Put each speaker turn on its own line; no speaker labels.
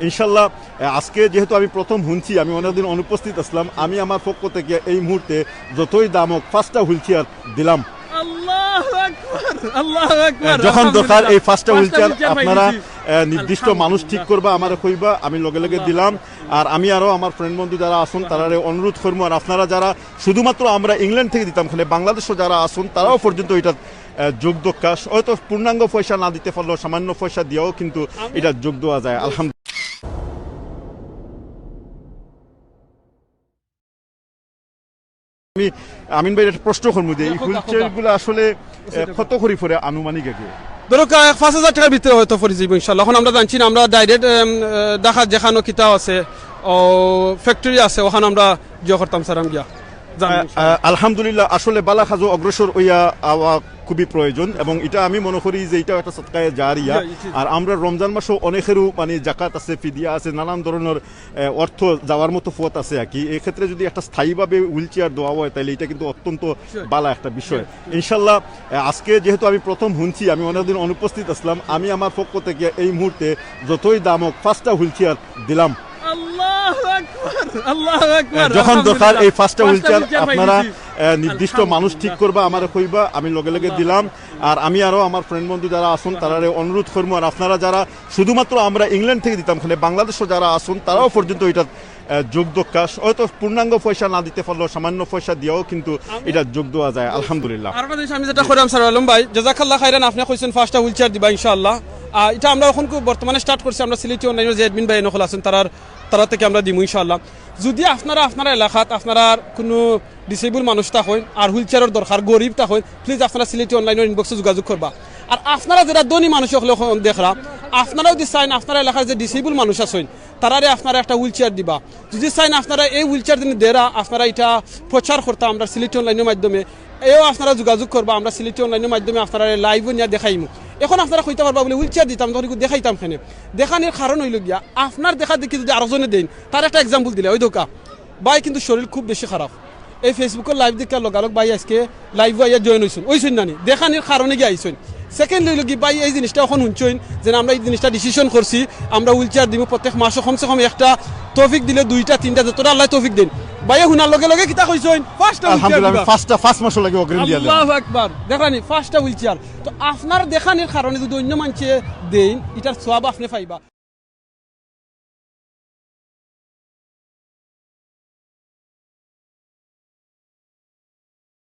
ইনশাল্লাহ আজকে যেহেতু আমি প্রথম শুনছি, আমি অনেকদিন অনুপস্থিত আসলাম, আমি আমার পক্ষ থেকে এই মুহূর্তে যতই দাম হোক 5টা হুইল চেয়ার দিলাম। যখন দরকার এই 5টা হুইল চেয়ার আপনারা নির্দিষ্ট মানুষ ঠিক করবা, আমার কইবা, আমি লগে লগে দিলাম। আর আমি আরো আমার ফ্রেন্ড বন্ধু যারা আসুন তারা অনুরোধ করবো, আর আপনারা যারা শুধুমাত্র আমরা ইংল্যান্ড থেকে দিতাম, খালি বাংলাদেশও যারা আসুন তারাও পর্যন্ত এটা যোগ্য কাজ, হয়তো পূর্ণাঙ্গ পয়সা না দিতে পারলেও সামান্য পয়সা দিয়েও কিন্তু এটা যোগ দেওয়া যায়। আলহামদুলিল্লাহ। আমি আমিন ভাই একটা প্রশ্ন করবো যে এই হুইল চেয়ারগুলো আসলে কত করে পড়ে আনুমানিক আগে?
ধরো 5,000 টাকার ভিতরে হয়তো পড়ে যাবো ইনশাল্লাহ। এখন আমরা জানছি না, আমরা ডাইরেক্ট দেখা যেখানো কিতাব আছে ও ফ্যাক্টরি আছে, ওখানে আমরা জিও করতাম স্যার আমি গিয়া।
আলহামদুলিল্লাহ, আসলে বালা খাজো অগ্রসর হইয়া আওয়া খুবই প্রয়োজন, এবং এটা আমি মনে করি যে এটা একটা সৎকায়ে জারিয়া। আর আমরা রমজান মাসেও অনেকেরও মানে জাকাত আছে, ফিদিয়া আছে, নানান ধরনের অর্থ যাওয়ার মতো পথ আছে আর কি। এক্ষেত্রে যদি একটা স্থায়ীভাবে হুইল চেয়ার দেওয়া হয় তাহলে এটা কিন্তু অত্যন্ত বালা একটা বিষয়। ইনশাল্লাহ আজকে যেহেতু আমি প্রথম শুনছি, আমি অনেকদিন অনুপস্থিত আসলাম, আমি আমার পক্ষ থেকে এই মুহূর্তে যতই দাম হোক 5টা হুইল চেয়ার দিলাম। যখন দরকার এই 5টা হুইল চেয়ার আপনারা নির্দিষ্ট মানুষ ঠিক করবা, আমার কইবা, আমি লগে লগে দিলাম। আর আমি আরো আমার ফ্রেন্ড বন্ধু যারা আসুন তারা অনুরোধ করবো, আর আপনারা যারা শুধুমাত্র আমরা ইংল্যান্ড থেকে দিতাম, খালি বাংলাদেশও যারা আসুন তারাও পর্যন্ত এটা যোগ্য কাজ, হয়তো পূর্ণাঙ্গ পয়সা না দিতে পারলেও সামান্য পয়সা দিয়েও কিন্তু এটা যোগ দেওয়া যায়। আলহামদুলিল্লাহ।
আর একটা জিনিস আমি যেটা করাম স্যার আলম ভাই, জাযাকাল্লাহ খাইরান, আপনি কইছেন 5টা হুইল চেয়ার দিবা ইনশাআল্লাহ। এটা আমরা এখন বর্তমানে স্টার্ট করছি, আমরা সিলেটি অনলাইনের যে অ্যাডমিন ভাই নকল আছেন তারা থেকে আমরা দিমু ইনশাআল্লাহ। যদি আপনারা এলাকাত আপনারা কোনো ডিসেবল মানুষ থাকেন আর হুইল চেয়ারের দরকার, গরিব থাকেন, প্লিজ আপনারা সিলেটি অনলাইনের ইনবক্সে যোগাযোগ করবা। আর আপনারা যারা ধনী মানুষ হলে দেখরা, আপনারাও যদি চাইন আপনার এলাকার যে ডিসেবল মানুষ আছেন তারারে আপনারা একটা হুইল চেয়ার দিবা। যদি চাইন আপনারা এই হুইল চেয়ার দিন দেরা আপনারা এটা প্রচার করতাম আমরা সিলেটি অনলাইনের মাধ্যমে, এও আপনারা যোগাযোগ করবা, আমরা সিলেটি অনলাইনের মাধ্যমে আপনারা লাইভও নিয়ে দেখাইমু। এখন আপনারা কইতে পারবা বলে হুইল চেয়ার দিতাম, তখন দেখাইতাম খেনে। দেখানোর কারণ হইল গিয়া আপনার দেখা দেখি যদি আরেকজনে দেন, তার একটা এক্সাম্পল দিলে ওই দোকা ভাই কিন্তু শরীর খুব বেশি খারাপ, এই ফেসবুকের লাইভ দেখার লগালগ ভাই আজকে লাইভ আইয়া জয়েন হয়েছেন, ওইছেন নানি দেখানোর কারণে গিয়ে আইসেন। সেকেন্ড হইল কি ভাই এই জিনিসটা এখন শুনছেন যে আমরা এই জিনিসটা ডিসিশন করছি, আমরা হুইল চেয়ার দিব প্রত্যেক মাসে কমসে কম একটা, তৌফিক দিলে 2টা 3টা যতটা আল্লাহ তৌফিক দেন। ভাই শুনার লগে লগে কিতা কইছেন 5টা হুইল চেয়ার দিবা।
ফার্স্ট মাস লাগে অগ্রিম দিয়া দেন।
আল্লাহু আকবার, দেখানি 5টা হুইল চেয়ার। তো আপনার দেখানোর কারণে যদি অন্য মানুষে দেন এটার সওয়াব আপনি পাইবা।